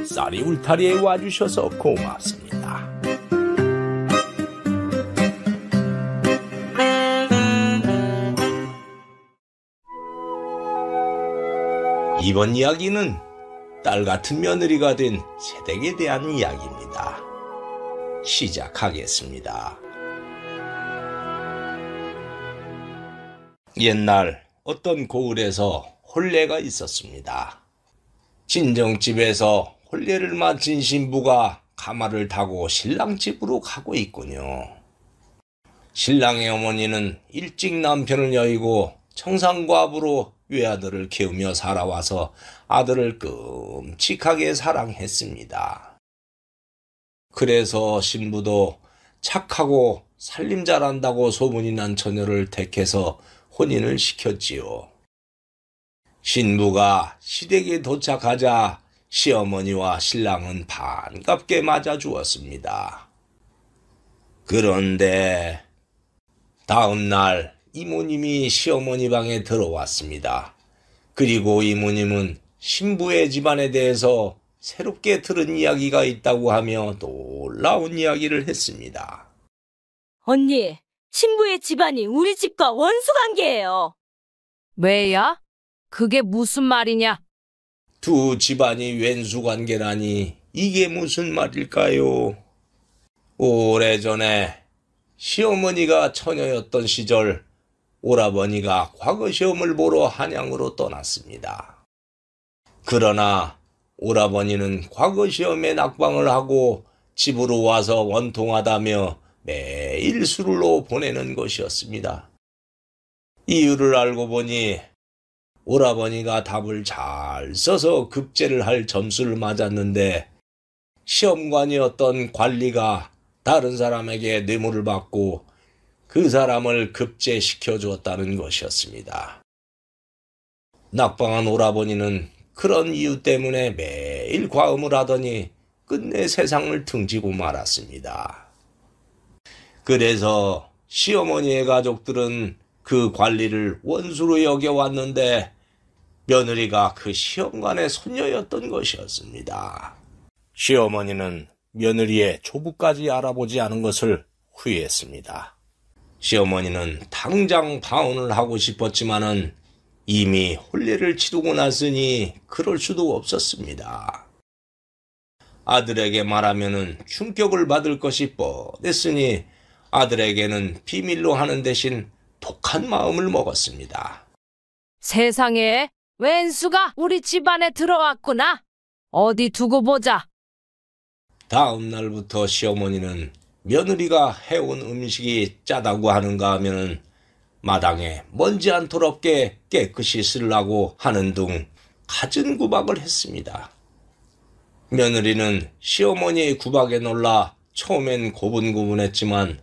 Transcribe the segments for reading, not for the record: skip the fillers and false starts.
쌀이 울타리에 와주셔서 고맙습니다. 이번 이야기는 딸 같은 며느리가 된 새댁에 대한 이야기입니다. 시작하겠습니다. 옛날 어떤 고을에서 혼례가 있었습니다. 친정집에서 혼례를 마친 신부가 가마를 타고 신랑 집으로 가고 있군요. 신랑의 어머니는 일찍 남편을 여의고 청산과부로 외아들을 키우며 살아와서 아들을 끔찍하게 사랑했습니다. 그래서 신부도 착하고 살림 잘한다고 소문이 난 처녀를 택해서 혼인을 시켰지요. 신부가 시댁에 도착하자 시어머니와 신랑은 반갑게 맞아주었습니다. 그런데 다음 날 이모님이 시어머니 방에 들어왔습니다. 그리고 이모님은 신부의 집안에 대해서 새롭게 들은 이야기가 있다고 하며 놀라운 이야기를 했습니다. 언니, 신부의 집안이 우리 집과 원수 관계예요. 왜야? 그게 무슨 말이냐? 두 집안이 왼수 관계라니 이게 무슨 말일까요? 오래전에 시어머니가 처녀였던 시절 오라버니가 과거 시험을 보러 한양으로 떠났습니다. 그러나 오라버니는 과거 시험에 낙방을 하고 집으로 와서 원통하다며 매일 술로 보내는 것이었습니다. 이유를 알고 보니 오라버니가 답을 잘 써서 급제를 할 점수를 맞았는데 시험관이었던 관리가 다른 사람에게 뇌물을 받고 그 사람을 급제시켜 주었다는 것이었습니다. 낙방한 오라버니는 그런 이유 때문에 매일 과음을 하더니 끝내 세상을 등지고 말았습니다. 그래서 시어머니의 가족들은 그 관리를 원수로 여겨왔는데 며느리가 그 시험관의 손녀였던 것이었습니다. 시어머니는 며느리의 조부까지 알아보지 않은 것을 후회했습니다. 시어머니는 당장 파혼을 하고 싶었지만은 이미 혼례를 치르고 났으니 그럴 수도 없었습니다. 아들에게 말하면은 충격을 받을 것이 뻔했으니 아들에게는 비밀로 하는 대신 독한 마음을 먹었습니다. 세상에, 왼수가 우리 집안에 들어왔구나. 어디 두고 보자. 다음 날부터 시어머니는 며느리가 해온 음식이 짜다고 하는가 하면 마당에 먼지 안 털없게 깨끗이 쓰려고 하는 둥 갖은 구박을 했습니다. 며느리는 시어머니의 구박에 놀라 처음엔 고분고분했지만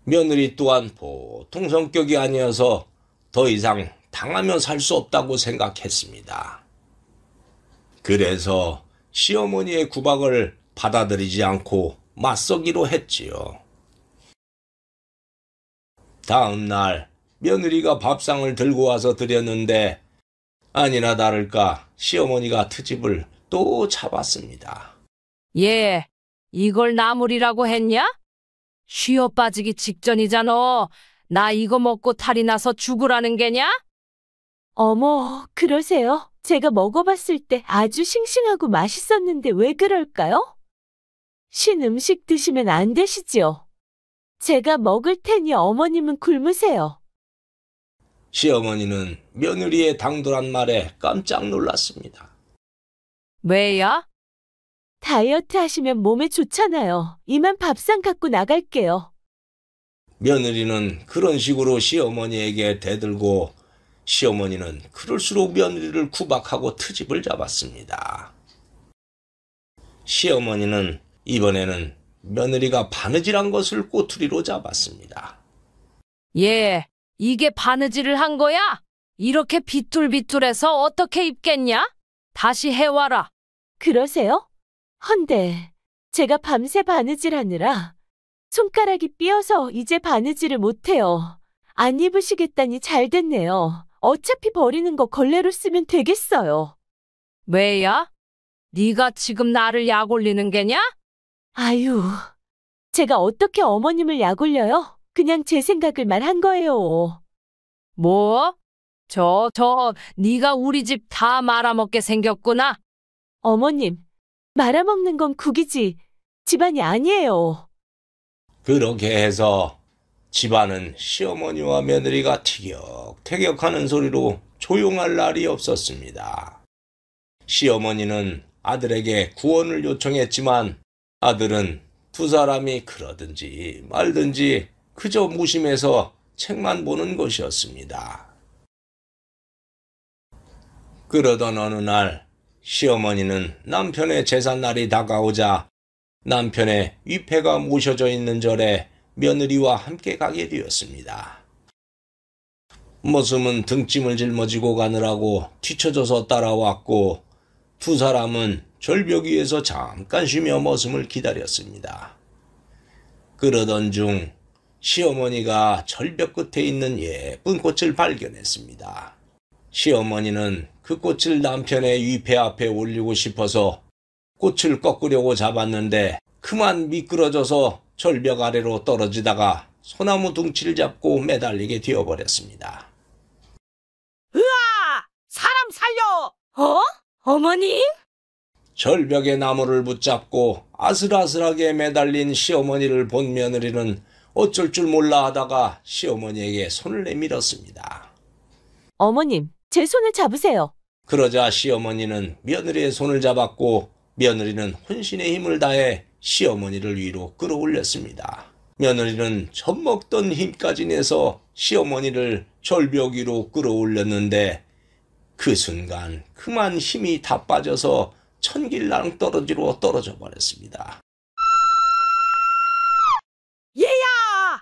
며느리 또한 보통 성격이 아니어서 더 이상 당하며 살 수 없다고 생각했습니다. 그래서 시어머니의 구박을 받아들이지 않고 맞서기로 했지요. 다음 날 며느리가 밥상을 들고 와서 드렸는데 아니나 다를까 시어머니가 트집을 또 잡았습니다. 예, 이걸 나물이라고 했냐? 쉬어 빠지기 직전이잖아. 나 이거 먹고 탈이 나서 죽으라는 게냐? 어머, 그러세요? 제가 먹어봤을 때 아주 싱싱하고 맛있었는데 왜 그럴까요? 신 음식 드시면 안 되시지요. 제가 먹을 테니 어머님은 굶으세요. 시어머니는 며느리의 당돌한 말에 깜짝 놀랐습니다. 왜야? 다이어트 하시면 몸에 좋잖아요. 이만 밥상 갖고 나갈게요. 며느리는 그런 식으로 시어머니에게 대들고 시어머니는 그럴수록 며느리를 구박하고 트집을 잡았습니다. 시어머니는 이번에는 며느리가 바느질한 것을 꼬투리로 잡았습니다. 예, 이게 바느질을 한 거야? 이렇게 비뚤비뚤해서 어떻게 입겠냐? 다시 해와라. 그러세요? 헌데 제가 밤새 바느질하느라 손가락이 삐어서 이제 바느질을 못해요. 안 입으시겠다니 잘 됐네요. 어차피 버리는 거 걸레로 쓰면 되겠어요. 왜야? 네가 지금 나를 약 올리는 게냐? 아유, 제가 어떻게 어머님을 약 올려요? 그냥 제 생각을 말한 거예요. 뭐? 네가 우리 집 다 말아먹게 생겼구나. 어머님, 말아먹는 건 국이지 집안이 아니에요. 그렇게 해서 집안은 시어머니와 며느리가 티격태격하는 소리로 조용할 날이 없었습니다. 시어머니는 아들에게 구원을 요청했지만 아들은 두 사람이 그러든지 말든지 그저 무심해서 책만 보는 것이었습니다. 그러던 어느 날 시어머니는 남편의 제삿날이 다가오자 남편의 위패가 모셔져 있는 절에 며느리와 함께 가게 되었습니다. 머슴은 등짐을 짊어지고 가느라고 뒤처져서 따라왔고 두 사람은 절벽 위에서 잠깐 쉬며 머슴을 기다렸습니다. 그러던 중 시어머니가 절벽 끝에 있는 예쁜 꽃을 발견했습니다. 시어머니는 그 꽃을 남편의 위패 앞에 올리고 싶어서 꽃을 꺾으려고 잡았는데 그만 미끄러져서 절벽 아래로 떨어지다가 소나무 둥치를 잡고 매달리게 되어버렸습니다. 으아! 사람 살려! 어머님? 절벽에 나무를 붙잡고 아슬아슬하게 매달린 시어머니를 본 며느리는 어쩔 줄 몰라 하다가 시어머니에게 손을 내밀었습니다. 어머님, 제 손을 잡으세요. 그러자 시어머니는 며느리의 손을 잡았고 며느리는 혼신의 힘을 다해 시어머니를 위로 끌어올렸습니다. 며느리는 젖먹던 힘까지 내서 시어머니를 절벽 위로 끌어올렸는데 그 순간 그만 힘이 다 빠져서 천길랑 떨어지로 떨어져 버렸습니다. 얘야!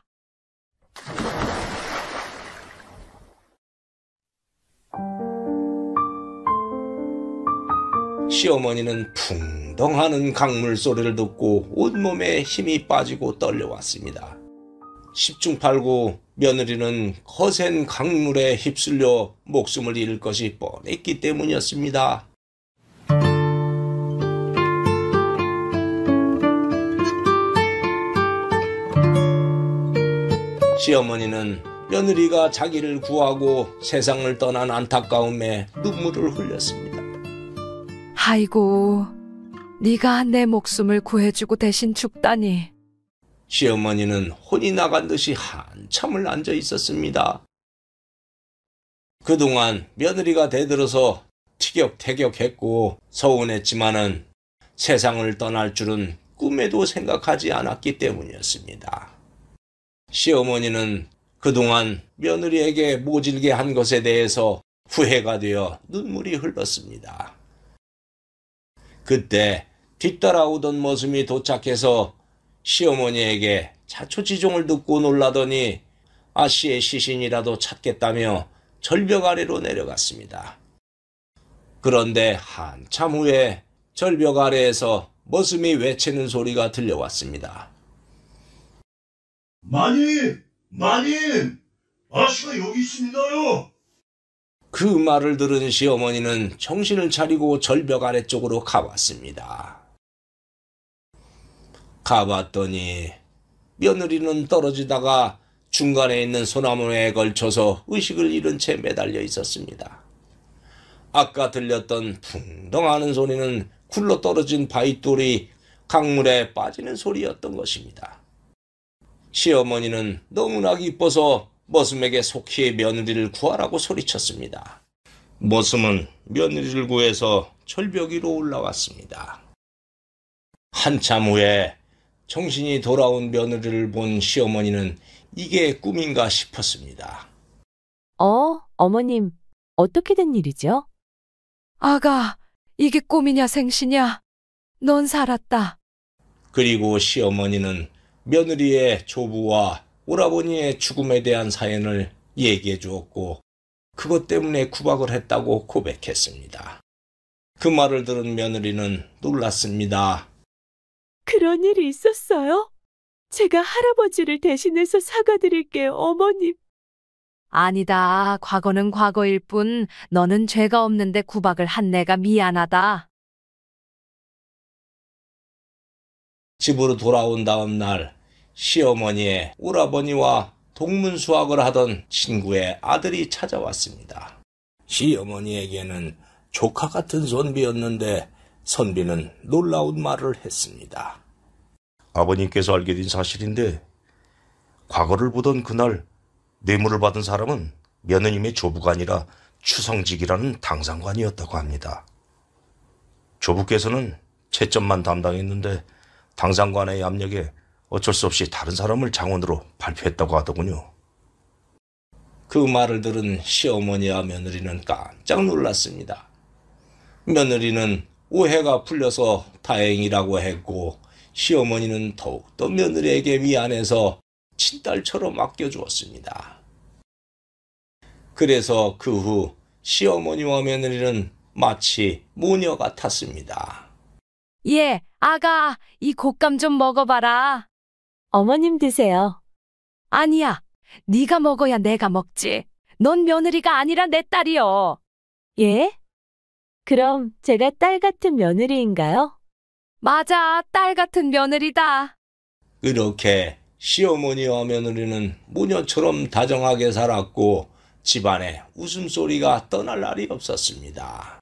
시어머니는 풍덩하는 강물 소리를 듣고 온몸에 힘이 빠지고 떨려왔습니다. 10중8구 며느리는 거센 강물에 휩쓸려 목숨을 잃을 것이 뻔했기 때문이었습니다. 시어머니는 며느리가 자기를 구하고 세상을 떠난 안타까움에 눈물을 흘렸습니다. 아이고, 네가 내 목숨을 구해주고 대신 죽다니. 시어머니는 혼이 나간 듯이 한참을 앉아 있었습니다. 그동안 며느리가 대들어서 티격태격했고 서운했지만은 세상을 떠날 줄은 꿈에도 생각하지 않았기 때문이었습니다. 시어머니는 그동안 며느리에게 모질게 한 것에 대해서 후회가 되어 눈물이 흘렀습니다. 그때 뒤따라오던 머슴이 도착해서 시어머니에게 자초지종을 듣고 놀라더니 아씨의 시신이라도 찾겠다며 절벽 아래로 내려갔습니다. 그런데 한참 후에 절벽 아래에서 머슴이 외치는 소리가 들려왔습니다. 마님! 아씨가 여기 있습니다요! 그 말을 들은 시어머니는 정신을 차리고 절벽 아래쪽으로 가봤습니다. 가봤더니 며느리는 떨어지다가 중간에 있는 소나무에 걸쳐서 의식을 잃은 채 매달려 있었습니다. 아까 들렸던 풍덩하는 소리는 굴러떨어진 바위돌이 강물에 빠지는 소리였던 것입니다. 시어머니는 너무나 기뻐서 머슴에게 속히 며느리를 구하라고 소리쳤습니다. 머슴은 며느리를 구해서 절벽 위로 올라왔습니다. 한참 후에 정신이 돌아온 며느리를 본 시어머니는 이게 꿈인가 싶었습니다. 어머님, 어떻게 된 일이죠? 아가, 이게 꿈이냐 생시냐? 넌 살았다. 그리고 시어머니는 며느리의 조부와 오라버니의 죽음에 대한 사연을 얘기해 주었고 그것 때문에 구박을 했다고 고백했습니다. 그 말을 들은 며느리는 놀랐습니다. 그런 일이 있었어요? 제가 할아버지를 대신해서 사과드릴게요, 어머님. 아니다. 과거는 과거일 뿐 너는 죄가 없는데 구박을 한 내가 미안하다. 집으로 돌아온 다음 날 시어머니의 오라버니와 동문수학을 하던 친구의 아들이 찾아왔습니다. 시어머니에게는 조카 같은 선비였는데 선비는 놀라운 말을 했습니다. 아버님께서 알게 된 사실인데 과거를 보던 그날 뇌물을 받은 사람은 며느님의 조부가 아니라 추성직이라는 당상관이었다고 합니다. 조부께서는 채점만 담당했는데 당상관의 압력에 어쩔 수 없이 다른 사람을 장원으로 발표했다고 하더군요. 그 말을 들은 시어머니와 며느리는 깜짝 놀랐습니다. 며느리는 오해가 풀려서 다행이라고 했고 시어머니는 더욱더 며느리에게 미안해서 친딸처럼 아껴주었습니다. 그래서 그 후 시어머니와 며느리는 마치 모녀 같았습니다. 예, 아가, 이 곶감 좀 먹어봐라. 어머님 드세요. 아니야, 네가 먹어야 내가 먹지. 넌 며느리가 아니라 내 딸이여. 예? 그럼 제가 딸 같은 며느리인가요? 맞아, 딸 같은 며느리다. 이렇게 시어머니와 며느리는 모녀처럼 다정하게 살았고 집안에 웃음소리가 떠날 날이 없었습니다.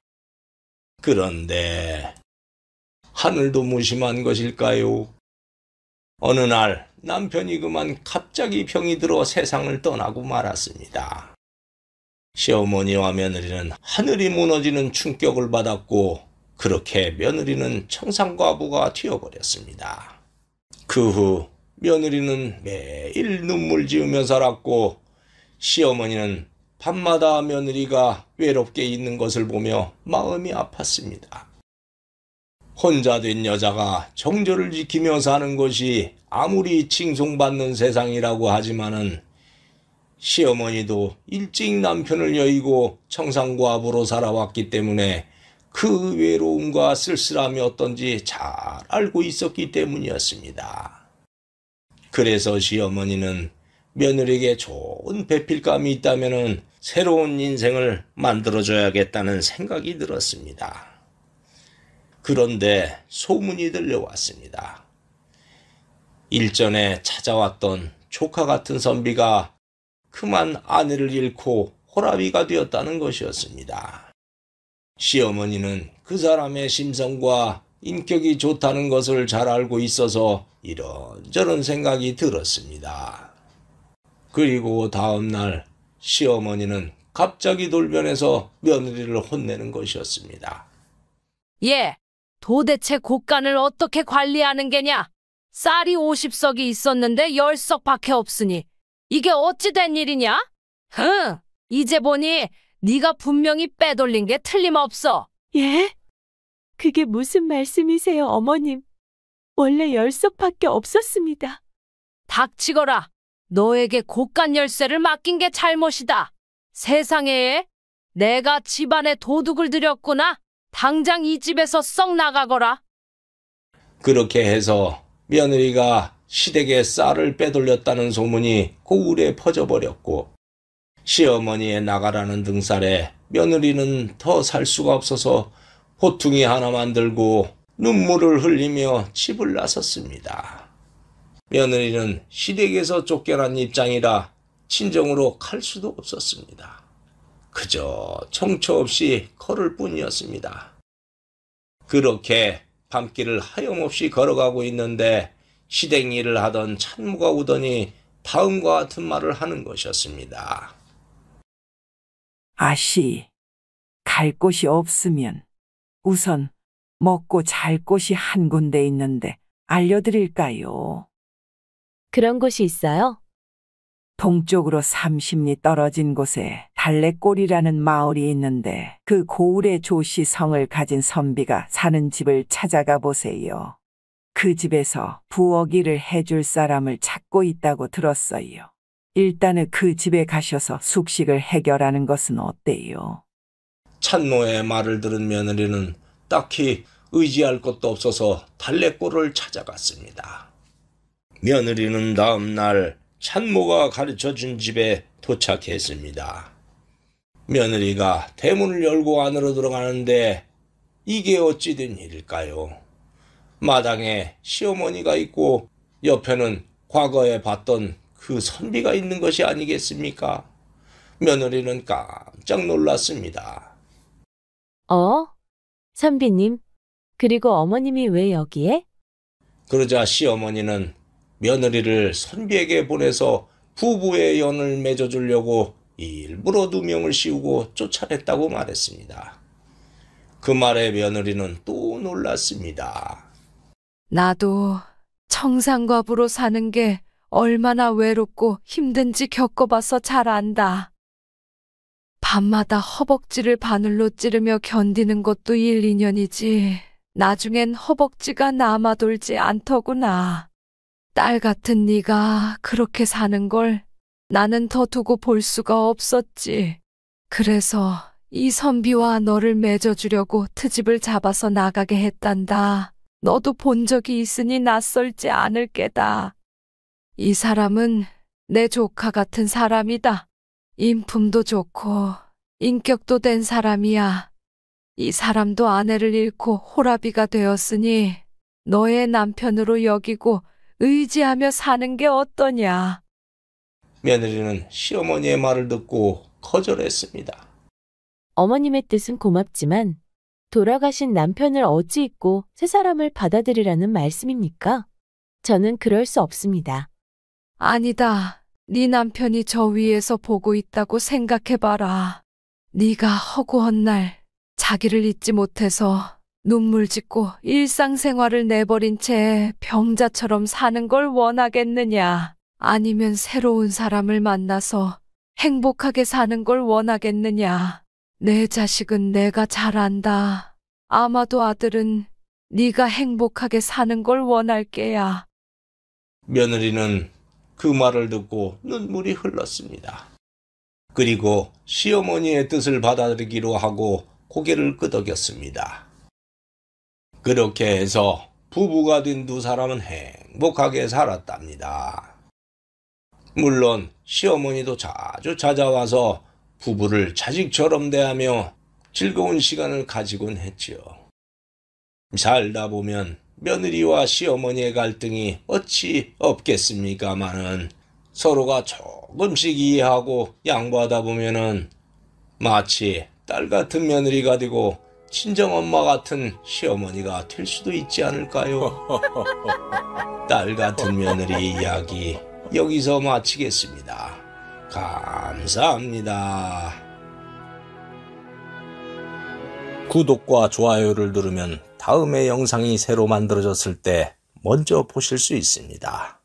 그런데 하늘도 무심한 것일까요? 어느 날 남편이 그만 갑자기 병이 들어 세상을 떠나고 말았습니다. 시어머니와 며느리는 하늘이 무너지는 충격을 받았고 그렇게 며느리는 청산과부가 되어버렸습니다. 그 후 며느리는 매일 눈물 지으며 살았고 시어머니는 밤마다 며느리가 외롭게 있는 것을 보며 마음이 아팠습니다. 혼자 된 여자가 정절을 지키며 사는 것이 아무리 칭송받는 세상이라고 하지만은 시어머니도 일찍 남편을 여의고 청산과부로 살아왔기 때문에 그 외로움과 쓸쓸함이 어떤지 잘 알고 있었기 때문이었습니다. 그래서 시어머니는 며느리에게 좋은 배필감이 있다면은 새로운 인생을 만들어줘야겠다는 생각이 들었습니다. 그런데 소문이 들려왔습니다. 일전에 찾아왔던 조카 같은 선비가 그만 아내를 잃고 호라비가 되었다는 것이었습니다. 시어머니는 그 사람의 심성과 인격이 좋다는 것을 잘 알고 있어서 이런저런 생각이 들었습니다. 그리고 다음 날 시어머니는 갑자기 돌변해서 며느리를 혼내는 것이었습니다. 예, 도대체 곶간을 어떻게 관리하는 게냐? 쌀이 50석이 있었는데 10석밖에 없으니 이게 어찌 된 일이냐? 흥, 이제 보니 네가 분명히 빼돌린 게 틀림없어. 예? 그게 무슨 말씀이세요, 어머님? 원래 10석밖에 없었습니다. 닥치거라. 너에게 곶간 열쇠를 맡긴 게 잘못이다. 세상에, 내가 집안에 도둑을 들였구나. 당장 이 집에서 썩 나가거라. 그렇게 해서 며느리가 시댁에 쌀을 빼돌렸다는 소문이 고울에 퍼져버렸고 시어머니의 나가라는 등살에 며느리는 더 살 수가 없어서 호퉁이 하나만 들고 눈물을 흘리며 집을 나섰습니다. 며느리는 시댁에서 쫓겨난 입장이라 친정으로 갈 수도 없었습니다. 그저 정처 없이 걸을 뿐이었습니다. 그렇게 밤길을 하염없이 걸어가고 있는데 시댁 일을 하던 찬무가 오더니 다음과 같은 말을 하는 것이었습니다. 아씨, 갈 곳이 없으면 우선 먹고 잘 곳이 한 군데 있는데 알려드릴까요? 그런 곳이 있어요? 동쪽으로 30리 떨어진 곳에 달래골이라는 마을이 있는데 그 고을의 조씨 성을 가진 선비가 사는 집을 찾아가 보세요. 그 집에서 부엌일을 해줄 사람을 찾고 있다고 들었어요. 일단은 그 집에 가셔서 숙식을 해결하는 것은 어때요? 찬모의 말을 들은 며느리는 딱히 의지할 것도 없어서 달래골을 찾아갔습니다. 며느리는 다음 날 찬모가 가르쳐준 집에 도착했습니다. 며느리가 대문을 열고 안으로 들어가는데 이게 어찌 된 일일까요? 마당에 시어머니가 있고 옆에는 과거에 봤던 그 선비가 있는 것이 아니겠습니까? 며느리는 깜짝 놀랐습니다. 선비님, 그리고 어머님이 왜 여기에? 그러자 시어머니는 며느리를 선비에게 보내서 부부의 연을 맺어주려고 일부러 누명을 씌우고 쫓아냈다고 말했습니다. 그 말에 며느리는 또 놀랐습니다. 나도 청산과부로 사는 게 얼마나 외롭고 힘든지 겪어봐서 잘 안다. 밤마다 허벅지를 바늘로 찌르며 견디는 것도 1, 2년이지. 나중엔 허벅지가 남아돌지 않더구나. 딸 같은 네가 그렇게 사는 걸 나는 더 두고 볼 수가 없었지. 그래서 이 선비와 너를 맺어주려고 트집을 잡아서 나가게 했단다. 너도 본 적이 있으니 낯설지 않을 게다. 이 사람은 내 조카 같은 사람이다. 인품도 좋고 인격도 된 사람이야. 이 사람도 아내를 잃고 호라비가 되었으니 너의 남편으로 여기고 의지하며 사는 게 어떠냐. 며느리는 시어머니의 말을 듣고 거절했습니다. 어머님의 뜻은 고맙지만 돌아가신 남편을 어찌 잊고 새 사람을 받아들이라는 말씀입니까? 저는 그럴 수 없습니다. 아니다. 네 남편이 저 위에서 보고 있다고 생각해봐라. 네가 허구한 날 자기를 잊지 못해서 눈물 짓고 일상생활을 내버린 채 병자처럼 사는 걸 원하겠느냐? 아니면 새로운 사람을 만나서 행복하게 사는 걸 원하겠느냐? 내 자식은 내가 잘 안다. 아마도 아들은 네가 행복하게 사는 걸 원할 게야. 며느리는 그 말을 듣고 눈물이 흘렀습니다. 그리고 시어머니의 뜻을 받아들이기로 하고 고개를 끄덕였습니다. 그렇게 해서 부부가 된 두 사람은 행복하게 살았답니다. 물론 시어머니도 자주 찾아와서 부부를 자식처럼 대하며 즐거운 시간을 가지곤 했지요. 살다 보면 며느리와 시어머니의 갈등이 어찌 없겠습니까마는 서로가 조금씩 이해하고 양보하다 보면은 마치 딸 같은 며느리가 되고 친정엄마 같은 시어머니가 될 수도 있지 않을까요? 딸 같은 며느리 이야기 여기서 마치겠습니다. 감사합니다. 구독과 좋아요를 누르면 다음에 영상이 새로 만들어졌을 때 먼저 보실 수 있습니다.